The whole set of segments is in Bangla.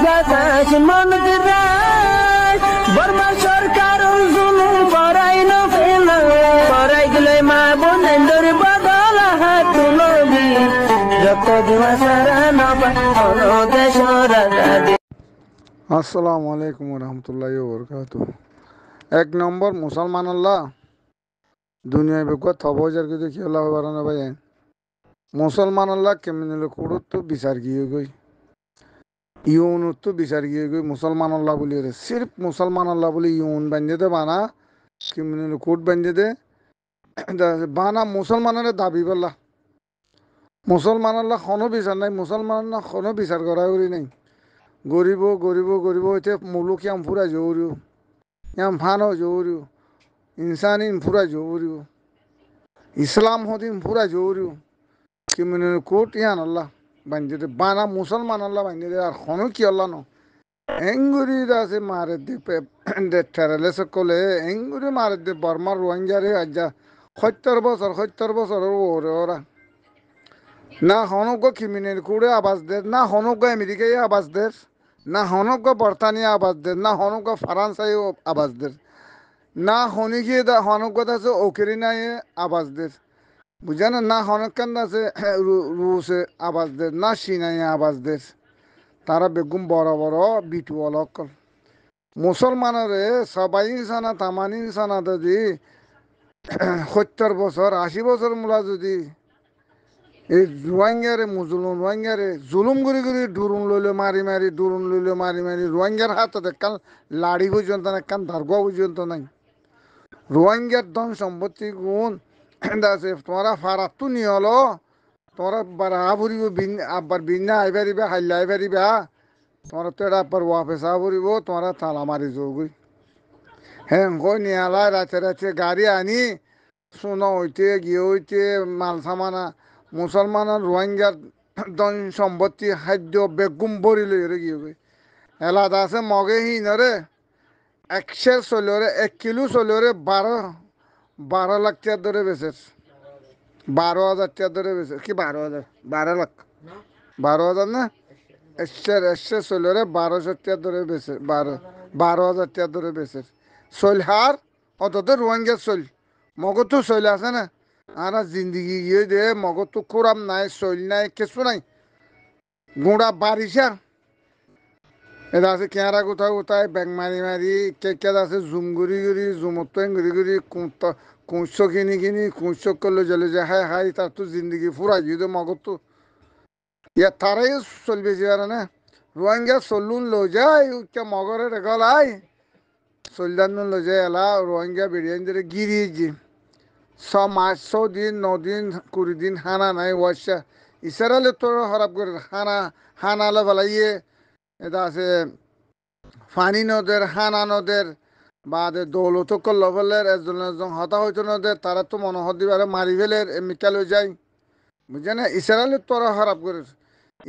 বাতাস মন দিরাই বর্মা সরকার জুলুম করাই না ফেলা করাই গেলে মা বোনের বদল হাত তুলবি যত দিবা সারা না পালো দেশ রাজা। আসসালামু আলাইকুম রহমতুল্লাহি ওবরকাতুহ। এক নম্বর মুসলমান আল্লাহ দুনিয়ায় বেকুয়া থবজার কিছু কি আল্লাহ বারানা ভাই মুসলমান আল্লাহ কেমন কুড়ত তো বিচার গিয়ে গই ইউনুর তো বিচার গিয়ে গই মুসলমান আল্লাহ বলি রে সির্ফ মুসলমান আল্লাহ বলি ইউন বান্ধে দে বানা কেমন কোট বান্ধে দে বানা মুসলমানের দাবি বললা মুসলমান আল্লাহ কোনো বিচার নাই মুসলমান কোনো বিচার করা করি নাই গরিব গরিব গরিব হইতে মুলুক ইয়াম ফুরা জৌরিও ইয়াম ফানো জৌরিও ইনসানি ফুরা জৌরিও ইসলাম হদিম ফুরা জৌরিও কি মানে কোট ইয়ান আল্লাহ বান্ধে বানা মুসলমান আল্লাহ বান্ধে আর কোনো কি আল্লাহ ন এঙ্গুরি আছে মারে দে ঠেরালে সকলে এঙ্গুরি মারে দে বর্মার রোহিঙ্গারে আজ্জা 70 বছর ওরে ওরা না হনক ক্রিমিনাল কুড়ে আবাস দে না হনক আমেরিকায় আবাস দে না হনক বর্তানিয়া আবাস দে না হনক ফরান্সাই আবাস দে না হনিকি হনক আছে ওকেরিনায় আবাস দে বুঝা না হনকান আছে রুসে আবাস দে না চীনায় আবাস দে তারা বেগুম বড় বড় বিটু অলক মুসলমানের সবাই ইনসানা তামানি ইনসানা যদি 70 বছর 80 বছর মূলা যদি এই রোহিঙ্গারে মুজলুম রোহিঙ্গারে জুলুম করে করে ডুরুন লইলে মারি মারি ডুরুন লইলে মারি মারি রোহিঙ্গার হাতত একখান লাড়ি পর্যন্ত নাই একখান ধারগা পর্যন্ত নাই রোহিঙ্গার ধন সম্পত্তি গুণ আছে তোমরা ফারাতু নিয়ে হলো তোমরা বারা ফুরিব আব্বার বিনা আইবারিবা হাইলা আইবারিবা তোমরা তো এটা আব্বার ওয়াফেস ফুরিব তোমরা তালা মারি যোগই হ্যাঁ কই নিয়ে আলা রাতে রাতে গাড়ি আনি সোনা হইতে গিয়ে হইতে মাল সামানা মুসলমানের রোহিঙ্গার ধন সম্পত্তি খাদ্য বেগুম ভরি লই গিয়ে এলাদা আছে মগে হিনরে 100 চলিওরে 1 কিলো চলিওরে 12 লাখ টাকার ধরে বেচে 12,000 টাকার ধরে বেচে কি 12,000 12 লাখ 12,000 না 100 চলিওরে 1200 টাকার ধরে বেচে 12,000 টাকার ধরে বেচে চলহার অত রোহিঙ্গা চল মগো তো চল আছে না আর জিন্দগি গিয়ে দে মগো তো কোরাম নাই চল নাই কিছু নাই গুঁড়া বারিশা এটা আছে কেঁরা কোথাও কোথায় ব্যাং মারি মারি কে আছে জুম গুড়ি গুড়ি জুমত গুড়ি গুড়ি কুঁচো কিনি কিনি কুঁচো করলে জলে যে হাই হাই তার তো জিন্দগি ফুরাই দিয়ে মগর তো ইয়ার তারাই চলবে যে আর না রোহিঙ্গা চলুন লো যায় মগরে রেগলাই চলদান লো যায় এলা রোহিঙ্গা বেরিয়ে ধরে গিরিয়েছি 6 দিন 9 দিন 20 দিন হানা নাই ওয়াশা ইসারালে তোর খারাপ করে হানালে ফেলাইয়ে এটা আছে ফানি নদের হানা নদের বা দৌলত করল ফেলের একজন হতা হইতো নদের তারা তো মনোহর দিবারে মারি ফেলের মিকাল হয়ে যায় বুঝছে না ইসরায়েলে তোরা খারাপ করে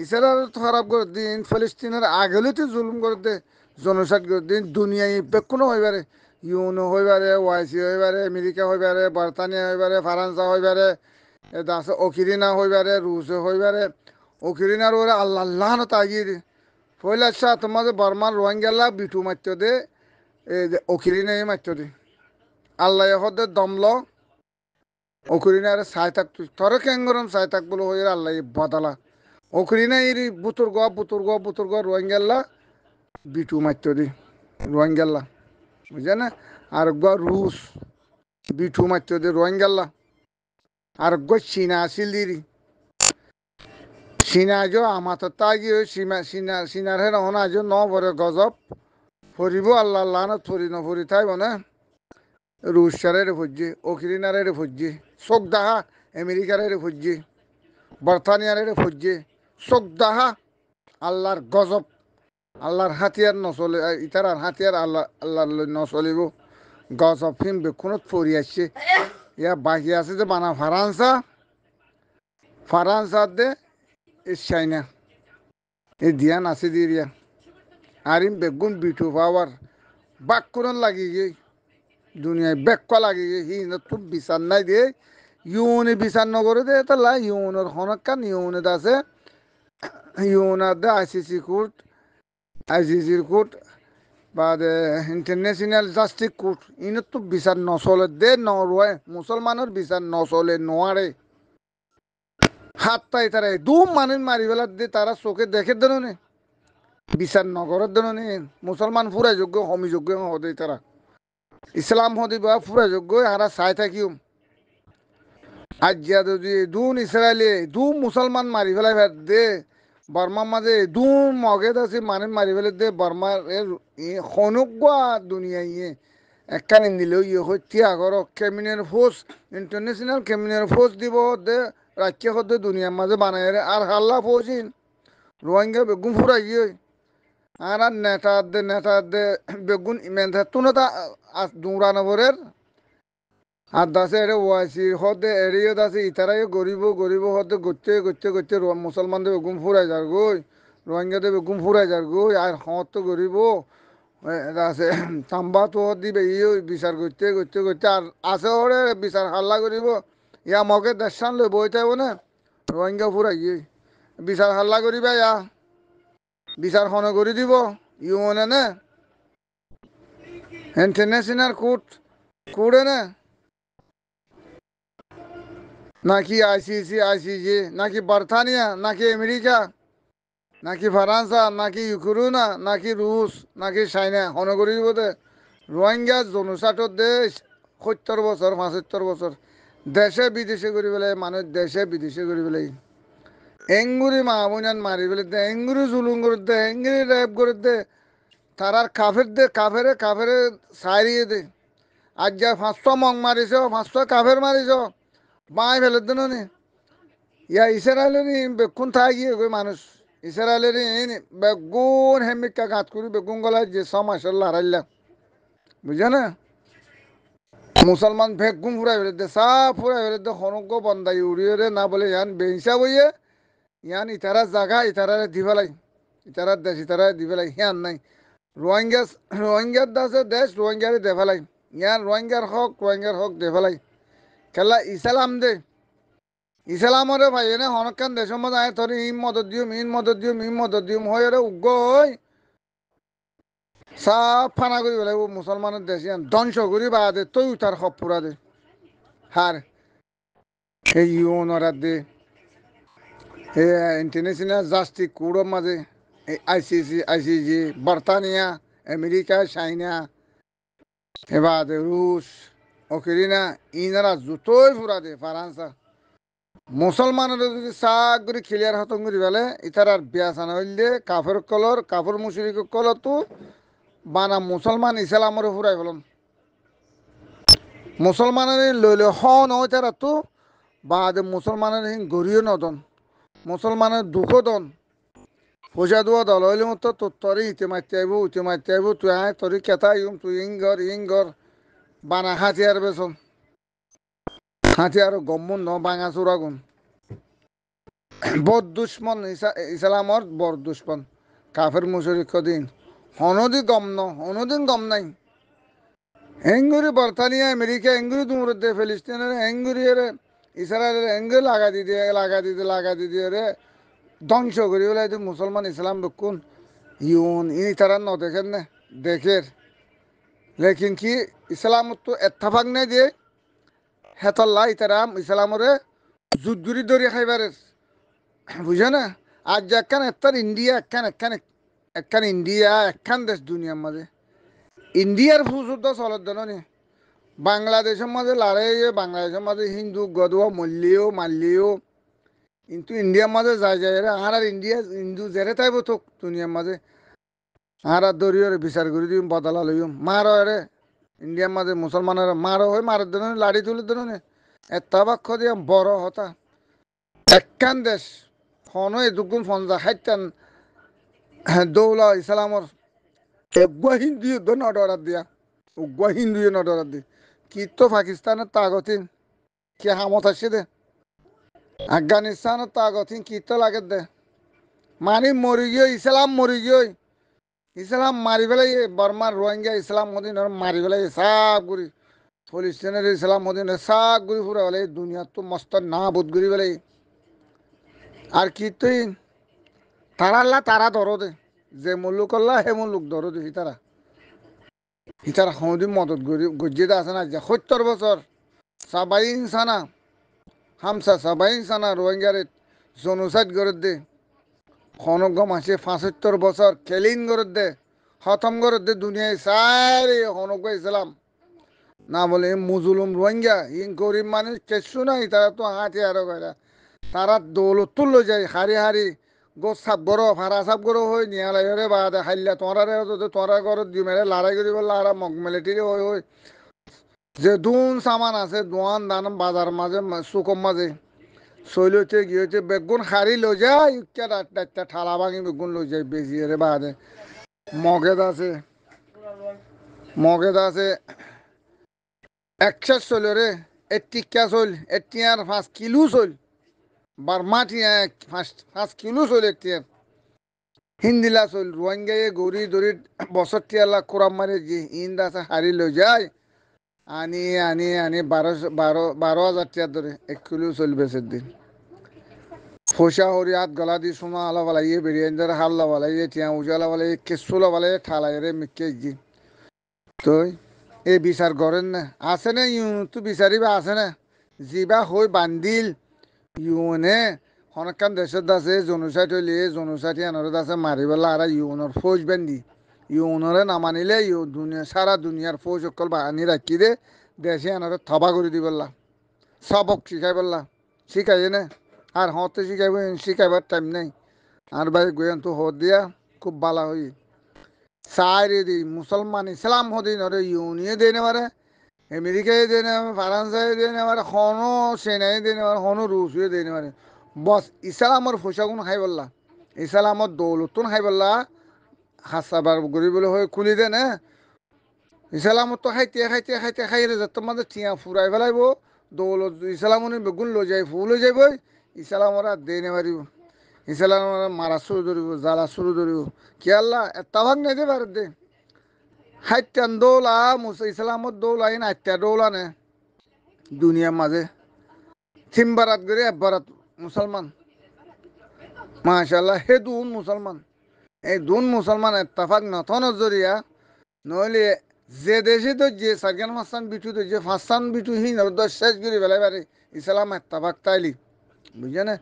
ইসরায়েল খারাপ করে দিন ফিলিস্তিনের আগেলে তো জুলুম করে দে জনসাদ করে দিন দুনিয়ায় বেকুনো হইবারে ইউনো হইবারে ওয়াইসি হইবারে আমেরিকা হইবারে বর্তানিয়া হইবারে ফরান্সা হইবারে এটা আছে ওকিরিনা হইবারে রুশে হইবারে ওকিরিনার ওরা আল্লাহ আল্লাহ না তাগিয়ে পয়লা শাহ তোমাদের বর্মার রোহিঙ্গালা বিটু মারতে দে ওকিরিনাই মারতে দে আল্লাহ হদের দমল ওকিরিনার সাই থাকতো তোর কেঙ্গরম সাই থাক বলে হয়ে আল্লাহ বদালা ওকিরিনা এরি বুতুর গ রোহিঙ্গাল্লা বিটু মারতে দে রোহিঙ্গাল্লা বুঝে না আর রুশ বিটু মারতে দে রোহিঙ্গাল্লা আর চীনা আসিল দিরি চীনা আজ আমার তো তাগি চীনার হে নহন আজ ন ভরে গজব ফরিব আল্লাহ আল্লাহ না ফরি নফরি থাইব না রুশারে ফুজি ওকিরিনারে ফুজি চোখ দাহা আমেরিকারে ফুজি বর্তানিয়ারে ফুজি চোখ দাহা আল্লাহর গজব আল্লাহর হাতিয়ার নচলে ইতার হাতিয়ার আল্লাহর নচলিব গজব ফিম বেখুনত ফরি আসছে ইয়া বাকি আছে যে বানা ফারান্সা দে চাইনা এই ধ্যান আছে দিয়া আরিম বেগুন বিটু পাওয়ার বাক করন লাগি গে দুনিয়ায় বেক্কা লাগি গে হি তুম বিচার নাই দিয়ে ইউনে বিচার নগরে দে তাহলে ইউনের হনকান ইউনে আছে ইউনার দে আইসিসি কোর্ট আইসিসির কোর্ট বা ইন্টারন্যাশনাল জাস্টিস কোর্ট ইনত তো বিচার নচলে দে নরওয়ে মুসলমানের বিচার নচলে নোয়ারে হাতটাই তারা দুম মানুষ মারি ফেলার দিয়ে তারা চোখে দেখে দেন নে বিচার নগরের দেন নে মুসলমান ফুরা যোগ্য হমিযোগ্য হদে তারা ইসলাম হদি বা ফুরা যোগ্য হারা চাই থাকিও আজিয়া যদি দুন ইসরায়েলি দু মুসলমান মারি ফেলাই ফের দে বর্মার মাঝে দু মগেদ আছে মানুষ মারি ফেলে দে বর্মার হনুকা দুনিয়া ইয়ে একখান দিলেও ইয়ে হত্যা আগর criminal force international criminal force দিব দে রাজ্য হতে দুনিয়ার মাঝে বানাই আর হাল্লা ফৌজিন রোহিঙ্গা বেগুন ফুরাই গিয়ে আর আর নেতা দে বেগুন ইমেন তুনো তা দুরানবরের আর দাসে এরে ওয়াইসি হতে এরিয়ে দাসে ইতারাই গরিব হতে গচ্ছে মুসলমানদের বেগুন ফুরাই যার গই রোহিঙ্গাদের বেগুন ফুরাই যার গই আর হত তো গরিব আছে তাম্বা তো দিবে ইয়ে বিচার করতে আর আছে ওরে বিচার হাল্লা করিব ইয়া মগে দেশান লই বই থাকব না রোহিঙ্গা ফুরাই গিয়ে বিচার হাল্লা করিবা ইয়া বিচার খন করে দিব ইউ মনে না ইন্টারন্যাশনাল কোর্টে না নাকি আইসিসি নাকি বার্তানিয়া নাকি আমেরিকা নাকি ফ্রান্সা নাকি ইউক্রেনা নাকি রুশ নাকি চাইনা হনগরি বোধে রোহিঙ্গা জনসাটর দেশ 70 বছর 75 বছর দেশে বিদেশে করি পেলাই মানুষ দেশে বিদেশে করি পেলাই এঙ্গুরি মাহবুনান মারি পেলে দে এঙ্গুরি জুলুম করে দে এঙ্গুরি রেপ করে দে তারার কাফেরে সারিয়ে দে আজ যা 500 মং মারিছ 500 কাফের মারিছ বাঁই ফেলে দেন নি ইয়া ইসরায়েলের বেগুন থাকি গই মানুষ ইসরায়েলের বেগুন হেমিকা ঘাত করি বেগুন গলায় যে সমাসাল্লাহ হারাইলা বুঝছো না মুসলমান বেগুন ফুরাই ফেলে দে সাফ ফুরাই ফেলে দে হনক বন্দাই উড়িয়ে রে না বলে ইয়ান বেহিসা বইয়ে ইয়ান ইতারা জাগা ইতারারে দিবেলাই ইতারার দেশ ইতারারে দিবেলাই ইয়ান নাই রোহিঙ্গার দাসে দেশ রোহিঙ্গারে দেফেলাই ইয়ান রোহিঙ্গার হক দেফেলাই খেলা ইসলামরে ভাই এনে হনকান দেশের মধ্যে আয় তোর ইন মদত দিম হয়ে রে উগ্গই সাফ ফানা করি পেলাই মুসলমানের দেশ ইয়ান ধ্বংস করি বা দে তৈ তার হক পুরা দে হার এই ইউনরা দে এই ইন্টারন্যাশনাল জাস্টিস কোর্টের মাঝে আইসিসি বার্তানিয়া আমেরিকা চাইনা এবার রুশ ওকেরিনা ইনারা জুতোই ফুরা দে ফ্রান্সা মুসলমানের যদি চাক করে ক্লিয়ার হতম করি পেলে ইতার আর বিয়া চানা হইলে কাফের মুশরিক কলর তো বানা মুসলমান ইসলামরে ফুরাই ফেলন মুসলমানের লইলে হন হয় তারা তো বাদে মুসলমানের গড়িও নদন মুসলমানের দুঃখ দন পয়সা দেওয়া দল হইলে মতো তোর তরে ইতে মারতে আইব তুই আয় তরি কেতা তুই ইংগর বানা হাতিয়ার বেসন হাতিয়ার গম্মন ন বাঙা চোরা গুণ বদ দুশ্মন ইসলামর বর দুশ্মন কাফের মুশরিক দিন হনদিন গম নাই এঙ্গুরি বর্তানিয়া আমেরিকা এঙ্গুরি তুমরে দে ফিলিস্তিনের এঙ্গুরি রে ইসরায়েলের এঙ্গুরি লাগা দি দিয়ে রে ধ্বংস করি বলে মুসলমান ইসলাম বেকুন ই তারা ন দেখেন না দেখের লেকিন কি ইসলাম তো এত্তাফাক নাই দিয়ে হেতল্লা ইতারাম ইসলামরে জুদগুরি দরি খাইবারের বুঝে না আজ একখান ইন্ডিয়া একখান দেশ দুনিয়ার মাঝে ইন্ডিয়ার ফুসুদ্ধ চলত জানি বাংলাদেশের মাঝে লড়াই বাংলাদেশের মাঝে হিন্দু গদুয়া মারলিও কিন্তু ইন্ডিয়ার মাঝে যায় রে আর হিন্দু জেরে তাইব তো দুনিয়ার মাঝে আর দরিয়রে বিচার করে দিম বদলা লইম মার রে ইন্ডিয়ার মাঝে মুসলমানের মারো হয়ে মারের দেন লাড়ি তুলে দেন এটা বাক্য দিয়ে বড় হতা একখান দেশ হন এদুগুন 50-60 দৌলা ইসলামর উগ্র হিন্দু যুদ্ধ নডরাত দিয়া উগ্র হিন্দু নডরাত দি কি তো পাকিস্তানের তাগতিন কি হামত আসছে দে আফগানিস্তানের তাগতিন কি তো লাগে দে মানি মরি গিয়ে ইসলাম মারি পেলাই বর্মার রোহিঙ্গা ইসলাম মদিন মারি পেলাই সাপ করি ফলিস্তিনের ইসলাম মদিন সাপ করি ফুরা পেলাই দুনিয়ার তো মস্ত না বোধ করি পেলাই আর কি তুই তারা ধরো দে যে মুলুক করলা হে মুলুক ধরো দেখি তারা ইতারা সৌদি মদত গজ্জিদা আছে না যে 70 বছর সাবাইন সানা হামসা সাবাইন সানা রোহিঙ্গারে জনসাইড করে দে খনক মাসে 75 বছর কেলিন করে দে খতম করে দে দুনিয়ায় সারে খনক ইসলাম না বলে মুজুলুম রোহিঙ্গা ইন গরিব মানুষ কেসু নাই তারা তো হাতে আরো গেরা তারা দৌলত তুললো যায় হারি হারি গো সাপ গরো ফারা সাপ গরো হই নিয়ালাই রে বাদে হাইলা তোরা ঘরত দি মেরে লড়াই করিব লারা মগ মিলিটারি হই যে দুন সামান আছে দোয়ান দান বাজার মাঝে সুকম মাঝে শৈলতে গিয়েছে বেগুন হারি লো যায় ইচ্ছা ডাক্তার ঠালা ভাঙি বেগুন লো যায় বেশি রে বাদে মগেদ আছে 100 চল রে 80 চল 5 কিলো চল বারমাটি 5 কিলো চল হিন্দিলা চল রোহিঙ্গায়ে গৌরী দড়ি বছর টিয়ালা কোরাম মারে যে ইন্দ আছে হারি লো যায় আনি 12,000 টিয়ার ধরে 1 কিলো চল বেচের দিন ফসা হরি হাত গলা দি সোনা আলা বালাইয়ে বেরিয়ে হাল্লা বালাইয়ে টিয়া উজালা বালাইয়ে কেসুলা বালাইয়ে ঠালাই রে মিকে জি তো এই বিচার করেন না আছে না ইউন তো বিচারিবা আছে না জিবা হই বান্দিল ইউনে হনকান দেশত আছে জনসাইট হইলে জনসাইট আনরত আছে মারিবেলা আর ইউনের ফৌজ বান্ধি ইউনরে নামানিলে দুনিয়া সারা দুনিয়ার ফৌজ অকল বাহানি রাখি দে দেশে আনরে থবা করে দিবেলা সবক শিখাই বললা শিখাই না আর হতে শিখাইবার টাইম নাই আর ভাই গোয়েন তো হত দিয়া খুব বালা হই সাইরে দি মুসলমান ইসলাম হদিন ওরে ইউনিয়ে দেনে পারে আমেরিকায় দেনে ফ্রান্সায় দেনে পারে হনো সেনাই দেনে পারে হনো রুশিয়ে দেনে পারে বস ইসলামর ফসাগুন খাই বললা ইসলামর দৌলতুন খাই বললা হাসাবার গরিবলে হয়ে খুলি দে না ইসলামত তো খাইতে যত মাঝে টিয়া ফুরাই ফেলাইব দৌলত ইসলামনি বেগুন লো যাই ফুল হয়ে যাইব ইসলামরা দেনে পারিব ইসলাম মারা শুরু ধরিব জ্বালা শুরু ধরিব কি আল্লাহ এত ভাগ নাই দে পারে দে হাইটান দৌলা ইসলামত দৌলা ইন হাইটা দৌলা নে দুনিয়ার মাঝে তিনবারাত করে একবারাত মুসলমান মাশাল্লাহ হে দুন মুসলমান এই দুন মুসলমান এত্তাফাক নথন জরিয়া নইলে যে দেশে তো যে সারগান মাসান বিটু তো যে ফাঁসান বিটু হিন শেষ করে বেলাই পারে ইসলাম এত্তাফাক তাইলি বুঝছে না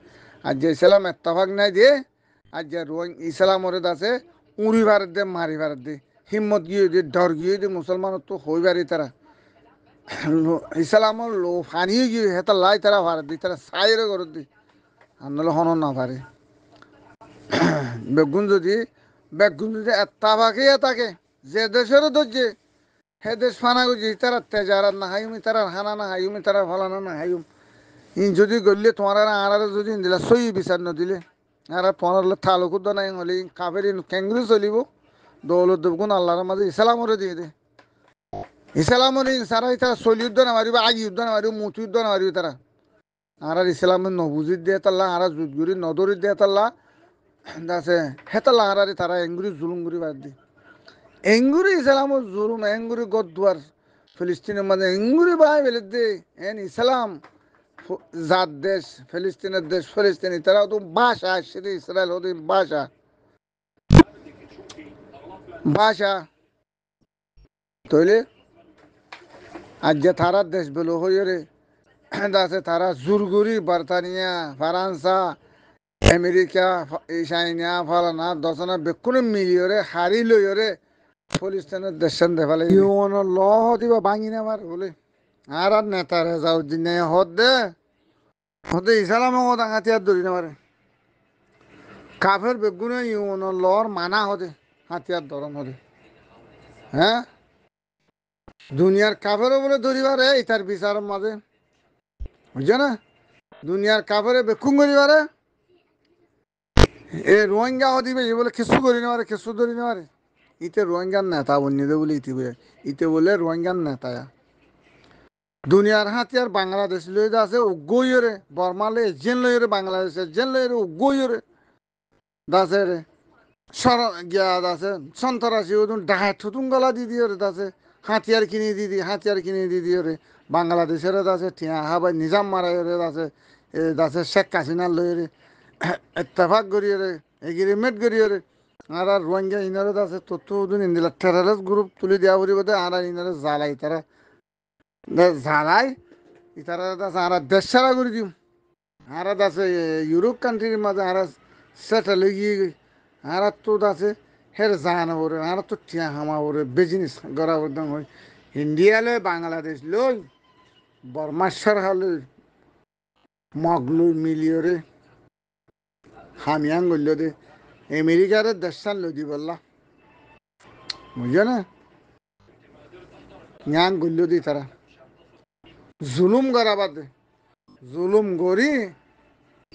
আর যে ইসলাম এত্তাফাক নাই দিয়ে আর যে ইসলাম ওরে আছে উড়ি ভারত দে মারি ভারত দে হিম্মত গিয়ে দে ডর গিয়ে দে মুসলমান তো হই পারি তারা ইসলামর লো ফানিয়ে গিয়ে হেতা লাই তারা ভারত দি তারা সাইরে করত দি আর নাহলে হন না পারে বেগুন যদি এত্তাফাকে থাকে যে দেশেরও ধরছে হে দেশ ফানা গুজি তারা তেজারাত না হাইমি তারা হানা না হাইমি তারা ফলানা না হাইম ইন যদি গড়লে তোমার আর যদি দিলা সই বিচার নদিলে আর তোমার থালুকুদ্দ নাই হলে কাফের ক্যাঙ্গুরি চলিব দৌলত দেবগুন আল্লাহর মাঝে ইসলামরে দিয়ে দে ইসলামরে সারা তারা চলি যুদ্ধ না মারিব আগ যুদ্ধ না মারিব মুঠ যুদ্ধ না মারিব তারা আর ইসলামের নবুজির দিয়ে তাল্লা আর জুতগুড়ি নদরির দিয়ে তাল্লা আছে হেতাল্লা আর তারা এঙ্গুরি জুলুমগুড়ি বাদ দি এঙ্গুরি ইসলামর জুলুম এঙ্গুরি গদুয়ার ফিলিস্তিনের মাঝে এঙ্গুরি বাই বেলে দে এন ইসলাম জাত দেশ ফিলিস্তিনের দেশ ফিলিস্তিনি তারা তো ভাষা সেটা ইসরায়েল হতে ভাষা তৈলে আজ যে তারা দেশ বেলো হয়ে রে আছে তারা জুরগুরি বার্তানিয়া ফ্রান্সা আমেরিকা চাইনা ফালানা দশনা বেকুনে মিলিয়রে হারি লইরে ফিলিস্তিনের দেশন দেখালে ইউন ল দিবা ভাঙি নেবার বলে আর নেতারে যাও দিন হতে ইসলাম হাতিয়ার ধরি নেবারে কাফের বেগুনে ইউন লর মানা হতে হাতিয়ার ধরন হতে হ্যাঁ দুনিয়ার কাফেরও বলে ধরিবারে ইতার বিচারের মাঝে বুঝছো না দুনিয়ার কাফেরে বেকুন করিবারে এ রোহিঙ্গা হদিবে এ বলে কিছু করি নেবারে কিছু ধরি নেবারে ইতে রোহিঙ্গার নেতা বন্যি দে বলে ইতে বলে রোহিঙ্গার নেতায়া দুনিয়ার হাতিয়ার বাংলাদেশ লই আছে উগ্গইরে বর্মালে এজেন লইরে বাংলাদেশ এজেন লইরে উগ্গইরে দাসে রে সর গিয়া দাসে সন্তরাসি ওদুন ডাহাত থুতুন গলা দি দিয়ে রে দাসে হাতিয়ার কিনে দি দিয়ে রে বাংলাদেশের দাসে টিয়া হাবাই নিজাম মারাই রে দাসে এ দাসে শেখ হাসিনা লইরে ইত্তেফাক করিয়ে রে এগ্রিমেন্ট করিয়ে রে আর রোহিঙ্গা ইনারত আছে তথ্য উদুন ইন্দিলা টেরারিস্ট গ্রুপ তুলি দেওয়া পরিব আর ইনারে জ্বালাই তারা জ্বালাই ইতারা আছে আর দেশ ছাড়া করে দিম আর আছে ইউরোপ কান্ট্রির মাঝে আর সেটেল গিয়ে আর তো আছে হের জানা ওরে আর তো টিয়া হামা ওরে বিজনেস গড়া বর্ধন হয় ইন্ডিয়া লই বাংলাদেশ লই বর্মাশ্বর হালই মগলুই মিলিয়রে হামিয়াং গল্য দে আমেরিকার দেশান লই দি বললা বুঝছো না ইয়াং গল্য দি তারা জুলুম করা বাদে জুলুম করি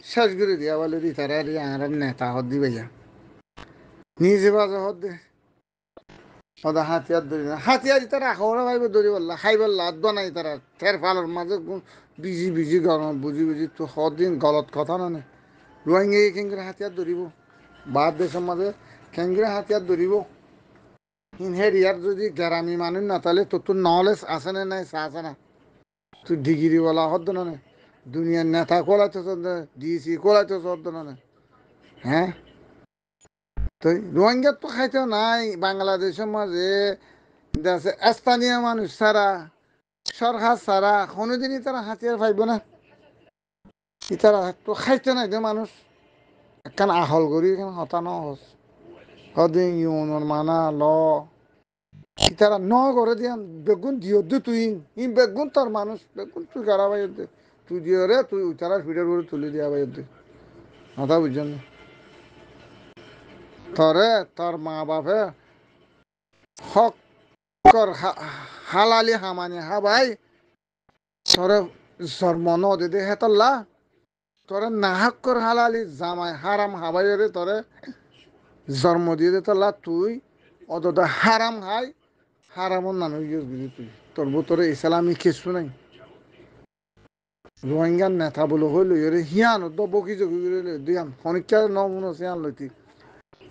শেষ করে দিয়া বলে দি তারা আর নেতা হদ দিবে যা নিজে বাজে হদ দে ওদা হাতিয়ার ধরি না হাতিয়ার তারা খাওয়া ভাইব ধরি বললা খাইবার লাদ বানাই তারা ঠের ফালের মাঝে বিজি বিজি গরম বুঝি বুঝি তো সদিন গলত কথা না রোহিঙ্গা কেঙ্গরে হাতিয়ার ধরিব বাদ দেশের মাঝে কেঙ্গরে হাতিয়ার ধরিব ইনহের ইয়ার যদি গ্রামী মানুষ না তাহলে তোর নলেজ আছে না নাই চা আছে না তুই ডিগ্রি বলা হদ্দ না দুনিয়ার নেতা কোলাইতে ডিসি কোলাইতে হদ্দ না হ্যাঁ তো রোহিঙ্গা তো খাইতে নাই বাংলাদেশের মাঝে দেশে স্থানীয় মানুষ ছাড়া সরকার ছাড়া কোনোদিনই তারা হাতিয়ার পাইব না তারা তো খাইতে নাই যে মানুষ একখান আহল করি এখানে হতানো হস হদিন ইউনোর মানা ল তারা ন করে দিয়ান বেগুন দিও দে তুই ই বেগুন তোর মানুষ বেগুন তুই গাড়া বাইর দে তুই দিও রে তুই তারা ফিডের করে তুলে দিয়া বাইর দে কথা বুঝছেন তরে তোর মা বাপে হক কর হালালি হামানি হা ভাই তোরে জন্ম ন দে দে হেতল্লা তোরে নাহক কর হালালি জামাই হারাম হাবাই রে তোরে জন্ম দিয়ে দে তল্লা তুই অত হারাম হাই হারামর নামে ইউজ বুঝি তুই তোর ভিতরে ইসলামী কিছু নাই রোহিঙ্গার নেতা বলে হইল এরে হিয়ান তো বকি জকি দিয়ান খনিকার নমুন সিয়ান লইতি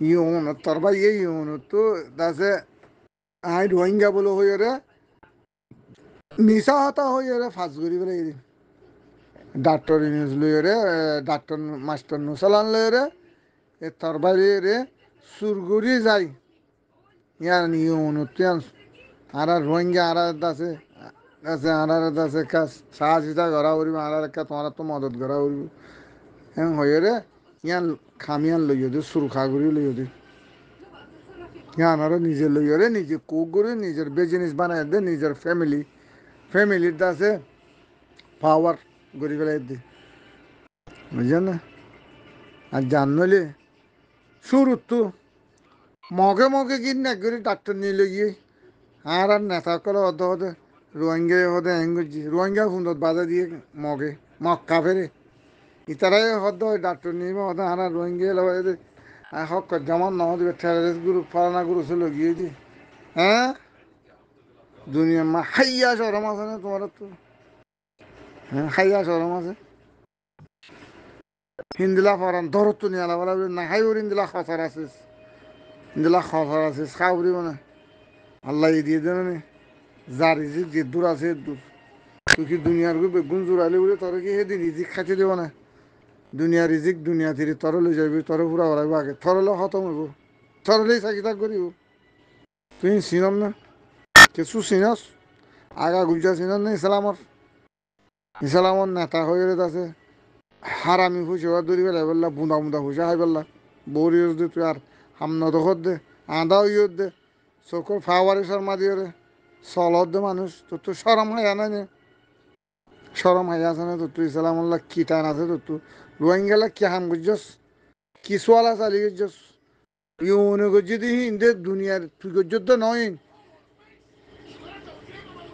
ইউন তোর ভাই এই ইউন তো দাসে আই রোহিঙ্গা বলে হই রে নিশা হতা হই রে ফাঁস করি বলে ডাক্তার ইউজ লই রে ডাক্তার মাস্টার নুসালান লই রে এ তোর ভাই রে সুরগুড়ি যাই ইয়ান ইউন তুয়ান আর রোহিঙ্গা আর আছে আছে আর আছে কাজ সাহায্যতা করা করিব আর একটা তোমার তো মদত করা করিব হ্যাঁ হয়ে রে ইয়ান খামিয়ান লইও দে সুরখা করি লইও দে ইয়ান আর নিজে লইও রে নিজে কুক করে নিজের বিজনেস বানাই দে নিজের ফ্যামিলির আছে পাওয়ার করি ফেলাই দে বুঝছেন না আর জানলে শুরু তো মগে মগে কিন না করে ডাক্তার নিয়ে গিয়ে আর নেতা করে অত হতে রোহিঙ্গা হতে এঙ্গুজি রোহিঙ্গা সুন্দর বাধা দিয়ে মগে মক্কা ফেরে ইতারাই হদ ডাক্তার নিবে হতে আর রোহিঙ্গা লগে হক যেমন ন দিবে টেরারিস্ট গ্রুপ ফালানা গ্রুপ সে লগিয়ে দি হ্যাঁ দুনিয়া মা হাইয়া সরম আছে না তোমার তো হ্যাঁ হাইয়া সরম আছে হিন্দিলা ফরান ধরত নিয়ে আলা বলা না হাই ওর ইন্দিলা খসার আছিস ইন্দিলা খসার আছিস খাবরি মানে আল্লাহ দিয়ে দেবে যার রিজিক যে দূর আছে দূর তুই কি দুনিয়ার বেগুন জোরালি বলে তোর কি সেদিন রিজিক খাইতে দেব না দুনিয়ার রিজিক দুনিয়া তিরি তর লই যাবি তর পুরা হরাইব আগে থরলে খতম হইব থরলেই চাকি তাক করিব তুই চিনম না কিছু চিনস আগা গুজা চিনস না ইসলামর নেতা হয়ে আছে হারামি খুশি হওয়া দৌড়ি পেলাই বললা বুঁদা বুঁদা খুশি হাই বললা বৌরি দে তুই আর হামন দখর দে আদাও ইয়ত দে চকুর ফাওয়ারি শর্মা দিয়ে রে চলত দে মানুষ তোর তো সরম হাই আনা নে সরম হাই আছে না তোর তুই ইসলামল্লা কি টান আছে তোর তো রোহিঙ্গালা কি হাম গুজস কি সোয়ালা চালি গুজস ইউনে গজ্জি দি হিন্দে দুনিয়ার তুই গজ্জত তো নয়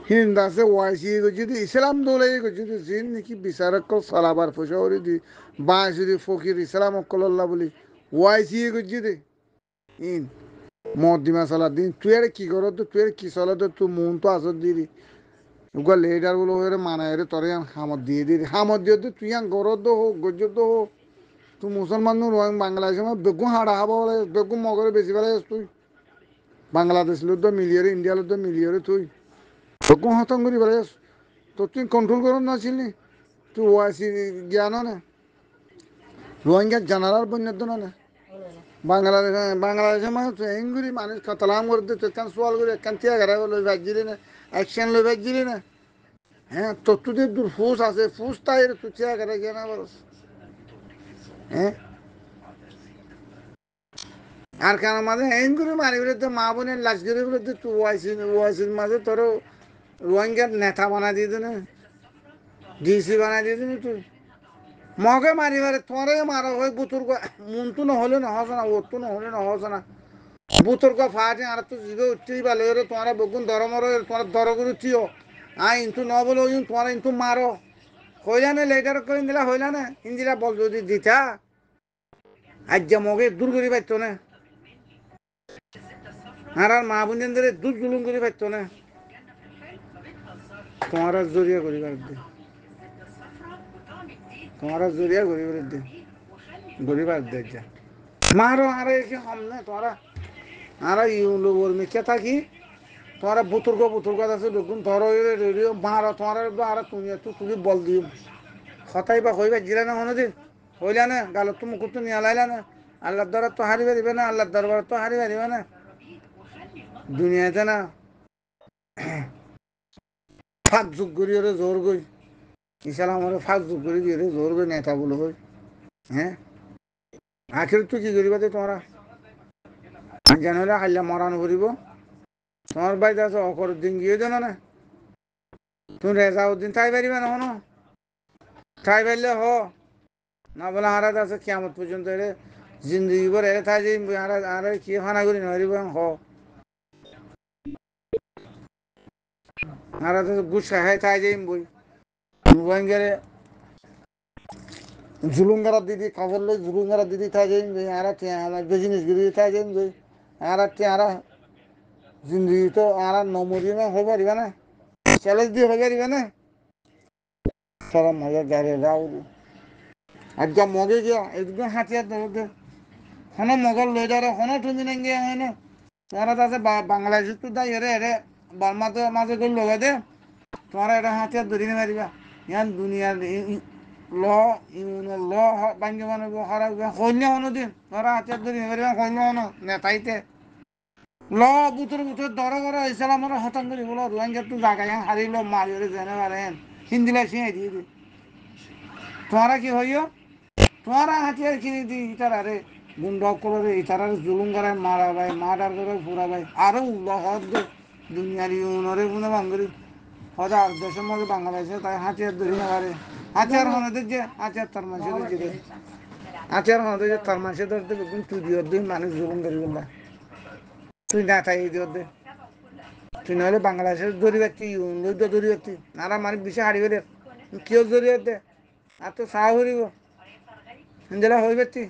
হিন্দ আছে ওয়াইসি গজ্জি দি ইসলাম দোলে গজ্জি দি জিন নাকি বিচারক সালাবার ফসরি দি বাঁশি ফকির ইসলাম অকল্লা বলি ওয়াইসি গজ্জি দে ইন মদ্দিমা চলা দিন তুই আর কি কর তো তুই আর কি চলা তো তুই মন তো আসত দিদি ওগুলো লেডার গুলো হয়ে মানায় রে তোর হামত দিয়ে দিদি হামত দিয়ে তুই গরত হোক গজ্জত হোক তুই মুসলমান বাংলাদেশের বেগুন হাড়া খাবো বলে বেগুন মগরে বেশি বেলা তুই বাংলাদেশ লোক মিলিয়ে ইন্ডিয়া লোক মিলিয়ে তুই বেগুন হতম করি বেলা তো তুই কন্ট্রোল কর নাছিলি তুই ওয়াইসি জ্ঞান না রোহিঙ্গা জানালার বন্যার না বাংলাদেশের মানুষ এঙ্গুরি মানুষ কাতলাম করে দিতে কান সোয়াল করে কান তিয়া গাড়া লই বাজিলি না অ্যাকশন লই বাজিলি না হ্যাঁ তো তুদের দূর ফুস আছে ফুস তাই তুই তিয়া গাড়া গিয়ে না বলস হ্যাঁ আর কেন মাঝে এঙ্গুরি মারি বলে তো মা বোনের লাশ গিরি বলে তো তুই ওয়াইসির মাঝে তোর রোহিঙ্গার নেতা বানা দিয়ে না ডিসি বানা দিয়ে তুই মগে মারিবারে তোরে মারা হয় বুতুর্গ মুনতু নহলে নহস না ওতু নহলে নহস না বুতুর্গ ফাটে আর তো জিবে উঠতেই পারলে রে তোরা বগুন ধরমর তোরা ধরগুরু থিও ইন্তু ন বলে ওই তোরা ইন্তু মারো হইলা না লেটার করে দিলা হইলা না ইন্দিরা বল যদি দিতা আজ যা মগে দূর করি পাইতো না আর মা বোনদের দূর জুলুম করি পাইতো না তোমার জরিয়া করিবার দে তোমার জরিয়া করিবার দে গরিবার দে যা মারো আরে কি হম না তোরা আরে ইউলো বর্মি কে থাকি তোরা বুতুর্গ আছে দেখুন ধরো রেডিও মারো তোরা আর তুমি তুই বল দিও কথাই বা হইবা জিরা না হনো দিন হইলা না গাল তো মুখ তো নিয়ে লাইলা না আল্লাহর দ্বারা তো হারি পারিবে না আল্লাহর দরবার তো হারি পারিবে না দুনিয়াতে না ফাঁক যুগ করি ওরে জোর গই ইসালাম ওরে ফাঁক যুগ করি দিয়ে জোর গই নেতা বলো হই হ্যাঁ আখির তুই কি করিবা তোমরা জানলে হাল্লা মরানো করিব তোমার বাড়িতে আছে অকর দিন গিয়ে দেন না তুমি রেজাউদ্দিন তাই পারিবে না হনো তাই পারলে হ না বলে হারাত আছে কেমন পর্যন্ত এরে জিন্দগি করে এরে তাই যে আর কি ফানা করি নরিব হ হারাত আছে গুসা হয় তাই যে বই রোহিঙ্গারে জুলুঙ্গারা দিদি খবর লই জুলুঙ্গারা দিদি তাই যে আর আমার বিজনেস গিরি তাই যে আর জিন্দগি তো আর নমরি না হয়ে পারিবে না চ্যালেঞ্জ দিয়ে হয়ে পারিবে না সারা মজা গাড়ি রাও আর যা মগে গিয়া একদম হাতিয়ার ধরে হনো মগল লই যারে হনো তুমি না গিয়া হয় না তোমারা আছে বাংলাদেশ তো দাই এরে এরে বর্মাতে মাঝে করে লগে দে তোমারা এটা হাতিয়ার ধরি না মারিবা ইয়ান দুনিয়ার ল ল বাঙ্গি মানে হরা সৈন্য হনো দিন তোরা হাতিয়ার ধরি মারিবা সৈন্য হনো নেতাইতে ল বুতুর দর করে ইসলাম আমরা হতান করি বলো রোহিঙ্গা তো জায়গায় হারিল মারি জেনে পারেন হিন্দিলা শিঙে দিয়ে দি তোমরা কি হইও তোমরা হাতিয়ার কিনে দি ইটার আরে গুন্ড করে ইটার জুলুম করে মারা ভাই মার্ডার করে পুরা ভাই আরো হদ দুনিয়ার ইউনরে গুনে বাঙ্গরি হয়তো আর দেশের মধ্যে বাংলাদেশে তাই হাতিয়ার ধরি না পারে হাতিয়ার হনদের যে হাতিয়ার তার মানুষের যে হাতিয়ার হনদের যে তার মানুষের ধরতে তুই দিয়ে দিন মানুষ জুলুম করি বললা তুই না তাই দিয়ে দে তুই নহলে বাংলাদেশের দড়ি পাচ্ছি দড়ি পাচ্ছি নারা মানুষ বেশি হারিবে রে কেউ দড়ি দে আর তো সাহ করিব জেলা হয়ে পাচ্ছি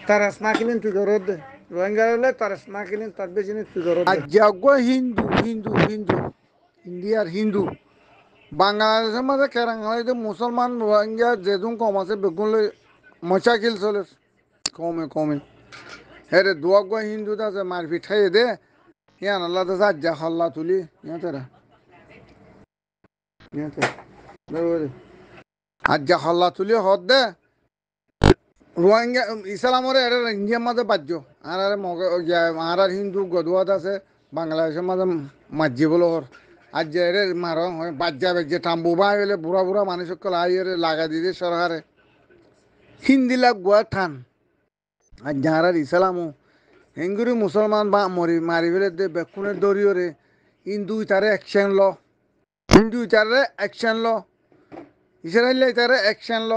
তার স্মাকিলিন তুই ধরত দে রোহিঙ্গা হলে তার স্মাকিলিন তার বেশি তুই ধরত দে আজ্ঞাজ্ঞ হিন্দু হিন্দু হিন্দু ইন্ডিয়ার হিন্দু বাংলাদেশের মাঝে কেরাঙ্গালিতে মুসলমান রোহিঙ্গা যেদুন কম আছে বেগুন মশাকিল চলে কমে কমে হ্যাঁ রে দুয়াগ্য হিন্দুতে আছে মারপিট খাইয়ে দে ইয়ান আল্লাহ তো আজ্ঞা হল্লা তুলি ইয়াতেরা আজ্ঞা হল্লা তুলি হদ দে রোহিঙ্গা ইসলামরে এর ইন্ডিয়ার মাঝে বাজ্য আর মগ আর হিন্দু গদুয়াত আছে বাংলাদেশের মাঝে মাঝি বলো আজ যে এর মার বাজ্যা বাজ্যে টাম্বু বা হলে বুড়া বুড়া মানুষ সকল আইয়ের লাগা দিদি সরকারে হিন্দি লাগুয়া ঠান আর যাহার ইসলামও হেঙ্গুরি মুসলমান বা মারি ফেলে দে বেকুনের দরিয়রে হিন্দু ইতারে অ্যাকশন ল হিন্দু ইতারে অ্যাকশন ল ইসরায়েল ইতারে অ্যাকশন ল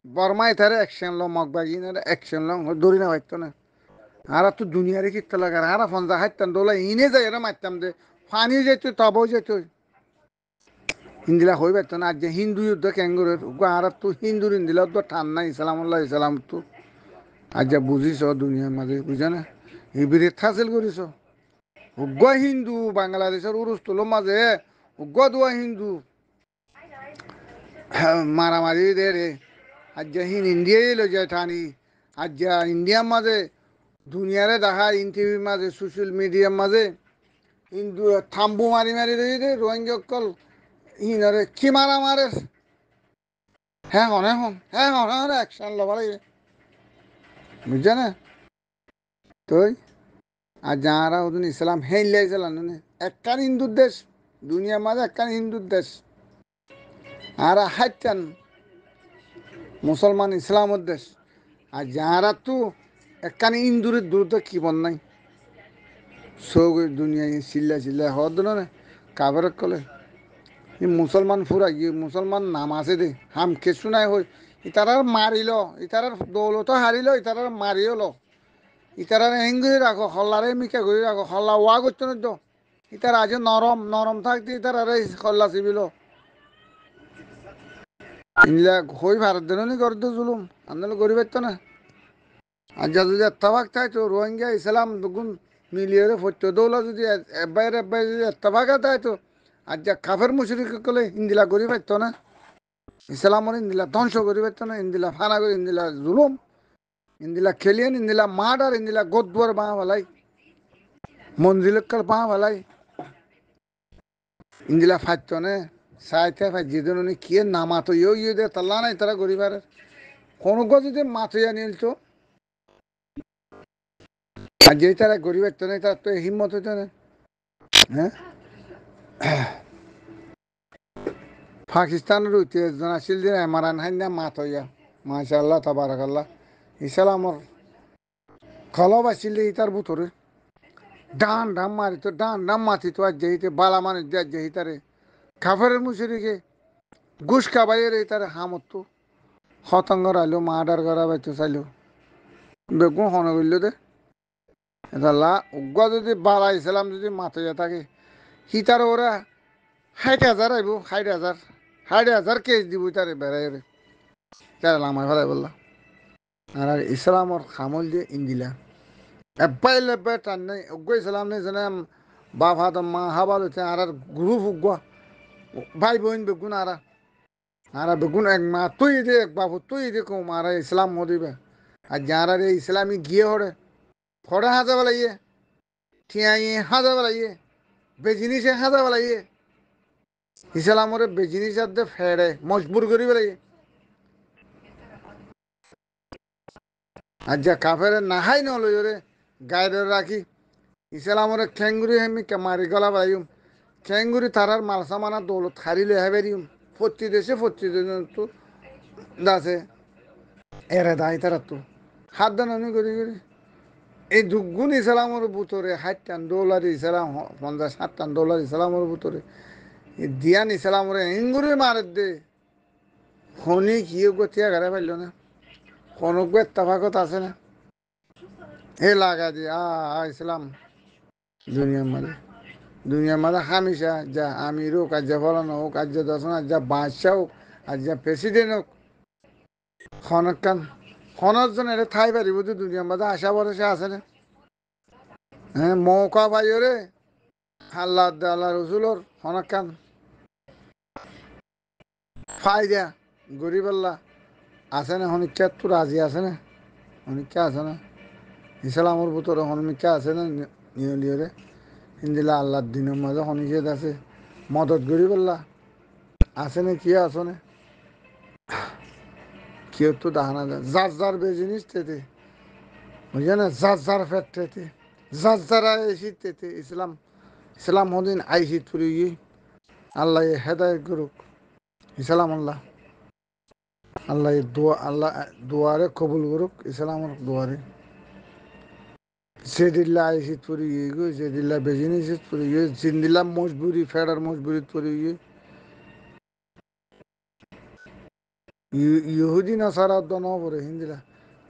বর্মা ইতারে অ্যাকশন ল মগবাগিনের অ্যাকশন ল দৌড়ি না হইতো না আর তো দুনিয়ারে কিত্তা লাগার আর ফন্দা হাইতাম দোলা ইনে যাই এরা মারতাম দে ফানি যেত তবও যেত হিন্দিলা হয়ে পারতো না আজ যে হিন্দু যুদ্ধ ক্যাঙ্গুরের আর তো হিন্দুর হিন্দিলা তো ঠান না ইসলামুল্লাহ ইসলাম তো আজ যা বুঝিস দুনিয়ার মাঝে বুঝা না হিবিরিত হাসিল করিস উগ্র হিন্দু বাংলাদেশের উরুস তোলো মাঝে উগ্র দোয়া হিন্দু মারামারি দে রে আজ যা হিন ইন্ডিয়াই লো যায় ঠানি আজ যা ইন্ডিয়ার মাঝে দুনিয়ারে দেখা ইনটিভির মাঝে সোশ্যাল মিডিয়ার মাঝে হিন্দু থাম্বু মারি মারি দিয়ে দে রোহিঙ্গা কল হিনরে কি মারা মারে হ্যাঁ হন অ্যাকশন লবার বুঝছে না তুই আর যারা ওদিন ইসলাম হেইলাই চালানো একখান হিন্দুর দেশ দুনিয়ার মাঝে একখান হিন্দুর দেশ আর হাইটান মুসলমান ইসলামের দেশ আর যারা তো একখান হিন্দুরের দূরত্ব কি বন নাই সব দুনিয়ায় চিল্লা চিল্লা হওয়ার দিন না কাবার কলে মুসলমান ফুরা গিয়ে মুসলমান নাম আছে দে হাম কিছু নাই হই ইতারার মারিল ইতারার দৌলত হারিল ইতারার মারিল ইতারার হেঙ্গুই রাখো হল্লারে মিকা করে রাখো হল্লা ওয়া করছো না তো ইতার আজ নরম নরম থাকতে ইতারারে হল্লা চিবিল ইনলা হই ভারত দেনি করতো জুলুম আন্দোলন করি পারতো না আর যা যদি এত্তাবাক তাই তো রোহিঙ্গা ইসলাম দুগুণ মিলিয়ে ফত্য দৌলা যদি এব্বাই যদি এত্তাবাকা তাই তো আর যা কাফের মুশরিক কলে ইন্দিলা করি পারতো না ইসলামর ইন্দিলা ধ্বংস করি পারতো না ইন্দিলা ফানা করে ইন্দিলা জুলুম ইন্দিলা খেলিয়েন ইন্দিলা মাঠ আর ইন্দিলা গোদুয়ার বাঁ ভালাই মঞ্জিলকার বাঁ ভালাই ইন্দিলা ফাইতো নে সাইতে ফাই যেদিন কি নামাতো ইয়ে দে তাল্লা নাই তারা গরিবার কোনো যদি মাথইয়া নিল তো আর যেই তারা গরিবের তো নেই তার তো হিম্মত হইতো না হ্যাঁ পাকিস্তানের ঐতিহ্যজন আসিল যে এমারান হাইনা মাত হইয়া মাশাআল্লাহ তাবারাকাল্লাহ ইসলামর খলব আসিল ইতার ভিতরে ডান ডাম মারিত ডান ডাম মাতিত আর যেহিতে বালা মানুষ যে যেহিতারে কাফের মুশরিকে ঘুষ খাবাইয়ের ইতারে হামতো হতঙ্গ রাইলো মার্ডার করা বাইতো চাইলো বেগুন হন করল দে এটা উগ্র যদি বালা ইসলাম যদি মাতইয়া থাকে হিতার ওরা 60,000 আইব 60,000 কেস দিব তারে বেড়াই রে তারা লামাই ফেলাই বললা আর ইসলামর খামল দিয়ে ইন্দিলা এব্বাই লেব্বাই টান নাই উগ্র ইসলাম নেই যেন বাপ হাত মা হাবাল হচ্ছে আর গ্রুপ উগ্র ভাই বোন বেগুন আর বেগুন এক মা তুই দে এক বাবু তুই দে কম আর ইসলাম মদিবে আর যারা রে ইসলামী গিয়ে হরে ফড়ে হাজা বেলাইয়ে ঠিয়াইয়ে হাজা বেলাইয়ে বেজিনিসে হাজা বেলাইয়ে ইসলামরে বেজিনিস দে ফেড়ে মজবুর করি বেলাইয়ে আর যা কাফের নাহাই নলই রে গায়ে রাখি ইসলামরে খেঙ্গুরি হেমি মারি গলা বেলাইম খেঙ্গুরি তারার মালসা মানা দৌলত হারিলে হেবেরিম প্রতি দেশে তো দাসে এরে দায় তারা তো হাত দানি করি করি এই দুগুণ ইসলামর ভিতরে 60 ডলার ইসলাম 50-60 ডলার ইসলামর ভিতরে দিয়ান ইসলামর হিঙ্গুরি মারে দে খনি কি গতিয়া গাড়ে পাইল না কোনো তাফাকত আছে না হে লাগা দি ইসলাম দুনিয়ার মাঝে হামিশা যা আমির হোক আর যা ফলানো হোক আর যা দর্শন আর যা বাদশাহ হোক আর যা প্রেসিডেন্ট হোক খনকান খনজন এটা ঠাই পারিব তো দুনিয়ার মাঝে আশা ভরসা আছে না হ্যাঁ মৌকা পাইও রে আল্লাহ আল্লাহ রসুলোর খনকান ফাই দিয়া গরিব আল্লাহ আছে না হনিকা তো রাজি আছে না হনিকা আছে না ইসলামর ভিতরে হনিকা আছে না নিয়লিয়রে হিন্দিলা আল্লাহর দিনের মাঝে হনিকেত আছে মদত গরিব আল্লাহ আছে না কি আছে না কেউ তো দেখা যায় যার বে জিনিস তেতে বুঝছে না যার ফেট তেতে যার আইসিত তেতে ইসলাম হদিন আইসিত ফুরি আল্লাহ হেদায়ত করুক ইসলাম আল্লাহ দুয়ারে কবুল করুক ইসলামর দুয়ারে যেদিল্লা আইসিত ফুরি গো যেদিল্লা বেজিনিসিত ফুরি জিন্দিল্লা মজবুরি ফেডার মজবুরিত ফুরি ইহুদি নাসারা দন পরে হিন্দিলা